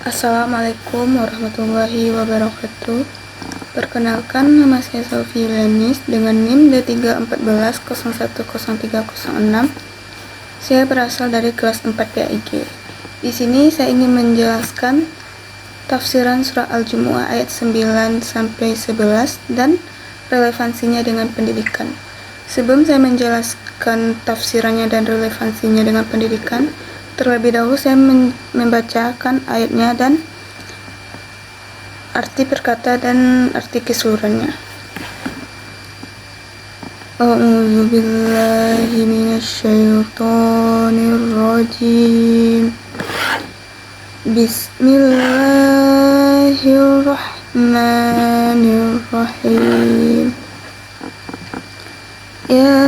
Assalamualaikum warahmatullahi wabarakatuh. Perkenalkan, nama saya Sofi Lenis dengan NIM D314010306. Saya berasal dari kelas 4 PAIG. Di sini saya ingin menjelaskan tafsiran surah Al-Jumu'ah ayat 9 sampai 11 dan relevansinya dengan pendidikan. Sebelum saya menjelaskan tafsirannya dan relevansinya dengan pendidikan, terlebih dahulu saya membacakan ayatnya dan arti perkata dan arti keseluruhannya. A'udzu billahi minasyaitonir rajim. Bismillahirrahmanirrahim. Ya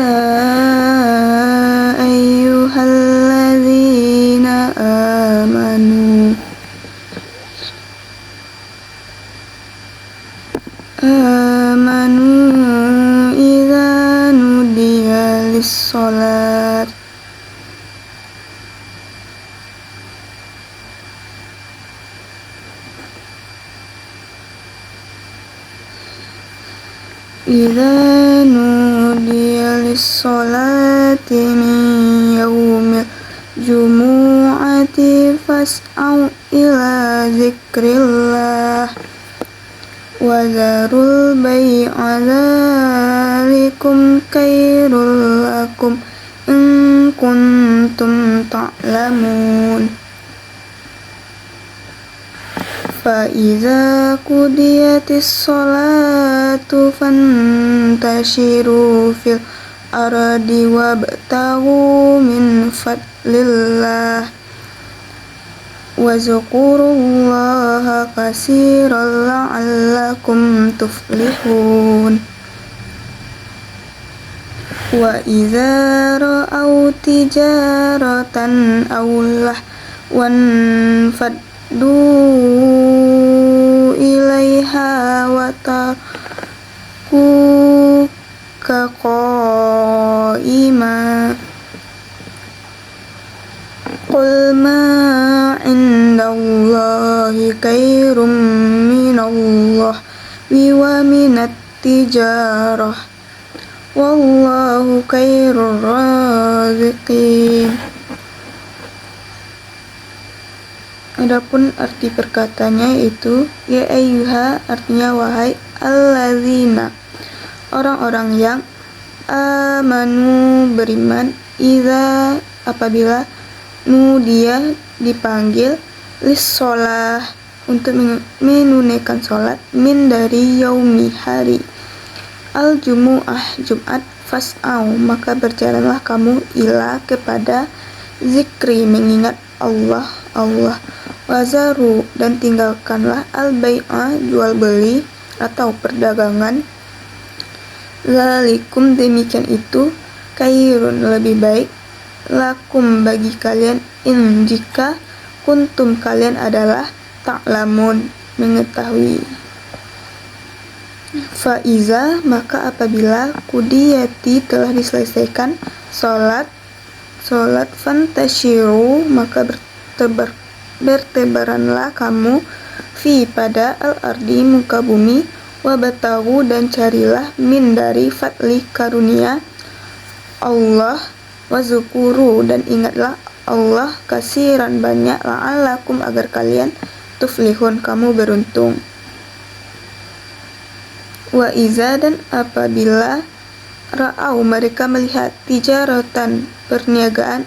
ayyuhalladzina amanu idza nudiya lis-shalat min yaumil jumu'ati fas'au ila dzikrillah wa dzarul bai'a dzalikum khairul lakum in kuntum ta'lamun. Fa iza qudiyatis sholatu fantashiru fil ardi wabtaghu min fadlillah wa zkurullaha katsiran la'allakum tuflihun. Wa iza ra'aw tijaratan aw lahwan faddu ilaiha wa taquka qa'ima qul ma indallahi khairum minallahi wa minat tijarah wallahu khairur raziqin. Adapun arti perkataannya yaitu ya ayyuha, artinya wahai, allazina, orang-orang yang, amanu, beriman, idza, apabila, nudia, dipanggil, lis-sholah, untuk menunaikan sholat, min, dari yaumi, hari, al-jumu'ah, Jumat, fas'au, maka berjalanlah kamu, ila, kepada, zikri, mengingat Allah, wazaru, dan tinggalkanlah al-bai'a, jual beli atau perdagangan, zalikum, demikian itu, khairun, lebih baik, lakum, bagi kalian, in, jika, kuntum, kalian adalah, ta'lamun, mengetahui. Faiza, maka apabila, kudiyati, telah diselesaikan, sholat fantashiru, maka bertebaranlah kamu, fi, pada, al-ardi, muka bumi, wabtagu, dan carilah, min, dari, fadli, karunia Allah, wazkuru, dan ingatlah Allah, kasiran, banyak, la'allakum, agar kalian, tuflihun, kamu beruntung. Wa iza, dan apabila, ra'au, mereka melihat, tijaratan, perniagaan,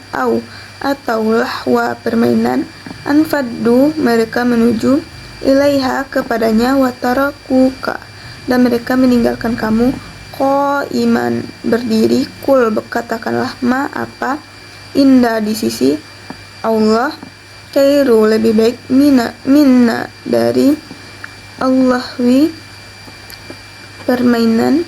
atau lahwa, permainan, anfaddu, mereka menuju, ilaiha, kepadanya, watarakuka, dan mereka meninggalkan kamu, qaiman, berdiri, kul, katakanlah, ma, apa, inda, di sisi Allah, khairu, lebih baik, minna, dari Allahwi, permainan,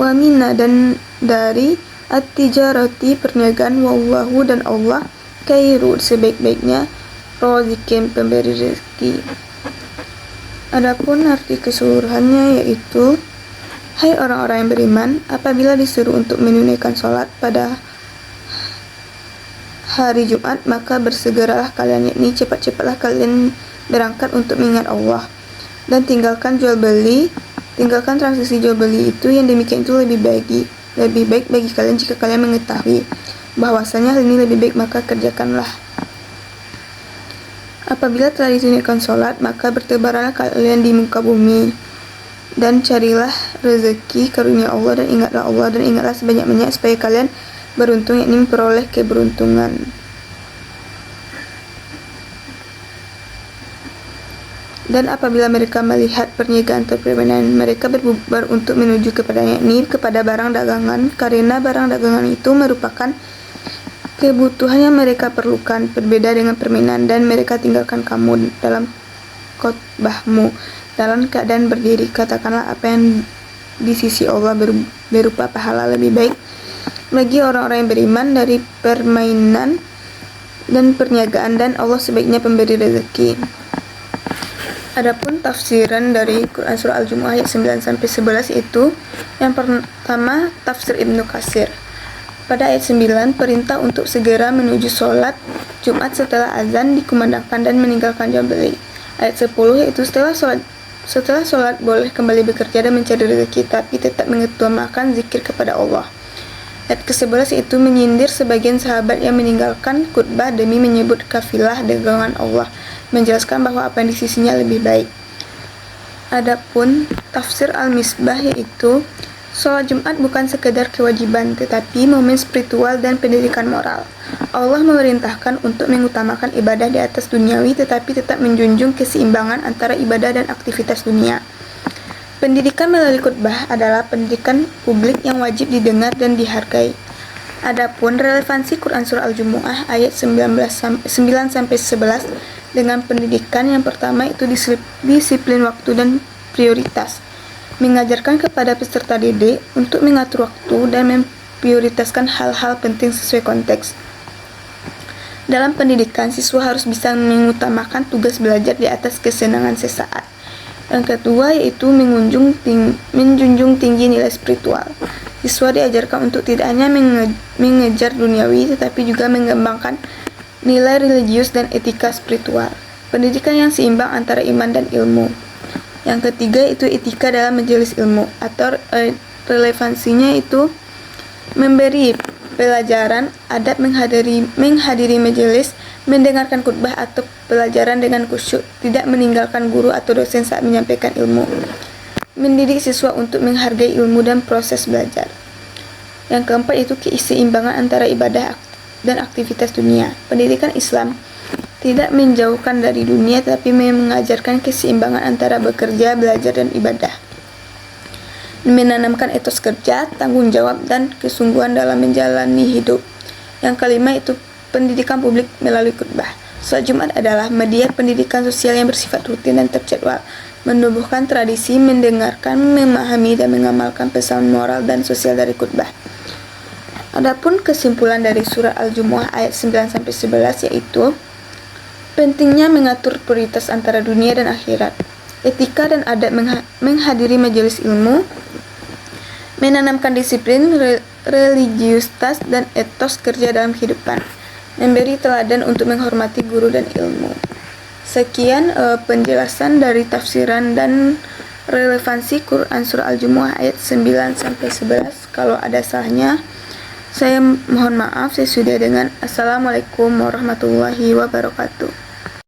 wa minna, dan dari at-tijarati, perniagaan, wallahu, dan Allah, khairu, sebaik-baiknya, raziqin, pemberi rezeki. Adapun arti keseluruhannya yaitu, hai orang-orang yang beriman, apabila disuruh untuk menunaikan sholat pada hari Jumat, maka bersegeralah kalian, yakni cepat-cepatlah kalian berangkat untuk mengingat Allah. Dan tinggalkan transaksi jual beli itu, yang demikian itu lebih baik bagi kalian jika kalian mengetahui bahwasanya hal ini lebih baik, maka kerjakanlah. Apabila telah ditunaikan sholat, maka bertebaranlah kalian di muka bumi dan carilah rezeki karunia Allah, dan ingatlah sebanyak-banyak supaya kalian beruntung, yakni memperoleh keberuntungan. Dan apabila mereka melihat perniagaan atau permainan, mereka berbubar untuk menuju kepadanya, yakni kepada barang dagangan, karena barang dagangan itu merupakan kebutuhan yang mereka perlukan, berbeda dengan permainan. Dan mereka tinggalkan kamu dalam khotbahmu dalam keadaan berdiri. Katakanlah apa yang di sisi Allah berupa pahala lebih baik bagi orang-orang yang beriman dari permainan dan perniagaan, dan Allah sebaiknya pemberi rezeki. Adapun tafsiran dari Quran surah Al-Jumu'ah ayat 9-11 itu, yang pertama tafsir Ibnu Katsir. Pada ayat 9, perintah untuk segera menuju sholat Jumat setelah azan dikumandangkan dan meninggalkan jual beli. Ayat 10 yaitu setelah sholat boleh kembali bekerja dan mencari rezeki, tapi tetap mengutamakan zikir kepada Allah. Ayat ke-11 itu menyindir sebagian sahabat yang meninggalkan khutbah demi menyebut kafilah dagangan Allah, menjelaskan bahwa apa yang di sisinya lebih baik. Adapun tafsir Al-Misbah yaitu, sholat Jumat bukan sekedar kewajiban, tetapi momen spiritual dan pendidikan moral. Allah memerintahkan untuk mengutamakan ibadah di atas duniawi, tetapi tetap menjunjung keseimbangan antara ibadah dan aktivitas dunia. Pendidikan melalui khutbah adalah pendidikan publik yang wajib didengar dan dihargai. Adapun relevansi Quran surah Al-Jumu'ah ayat 9-11 dengan pendidikan, yang pertama itu disiplin waktu dan prioritas. Mengajarkan kepada peserta didik untuk mengatur waktu dan memprioritaskan hal-hal penting sesuai konteks. Dalam pendidikan, siswa harus bisa mengutamakan tugas belajar di atas kesenangan sesaat. Yang kedua yaitu menjunjung tinggi nilai spiritual. Siswa diajarkan untuk tidak hanya mengejar duniawi, tetapi juga mengembangkan nilai religius dan etika spiritual. Pendidikan yang seimbang antara iman dan ilmu. Yang ketiga itu etika dalam majelis ilmu, atau relevansinya itu memberi pelajaran, adab menghadiri majelis, mendengarkan khutbah atau pelajaran dengan khusyuk, tidak meninggalkan guru atau dosen saat menyampaikan ilmu. Mendidik siswa untuk menghargai ilmu dan proses belajar. Yang keempat itu keseimbangan antara ibadah dan aktivitas dunia. Pendidikan Islam tidak menjauhkan dari dunia, tapi mengajarkan keseimbangan antara bekerja, belajar, dan ibadah. Menanamkan etos kerja, tanggung jawab, dan kesungguhan dalam menjalani hidup. Yang kelima itu pendidikan publik melalui khutbah. Sholat Jumat adalah media pendidikan sosial yang bersifat rutin dan terjadwal, menumbuhkan tradisi, mendengarkan, memahami, dan mengamalkan pesan moral dan sosial dari khutbah. Adapun kesimpulan dari surah Al-Jumu'ah ayat 9-11 yaitu, pentingnya mengatur prioritas antara dunia dan akhirat, etika dan adab menghadiri majelis ilmu, menanamkan disiplin, religiusitas, dan etos kerja dalam kehidupan, memberi teladan untuk menghormati guru dan ilmu. Sekian penjelasan dari tafsiran dan relevansi Quran surah Al-Jumu'ah ayat 9-11. Kalau ada salahnya, saya mohon maaf. Saya sudah dengan Assalamualaikum warahmatullahi wabarakatuh.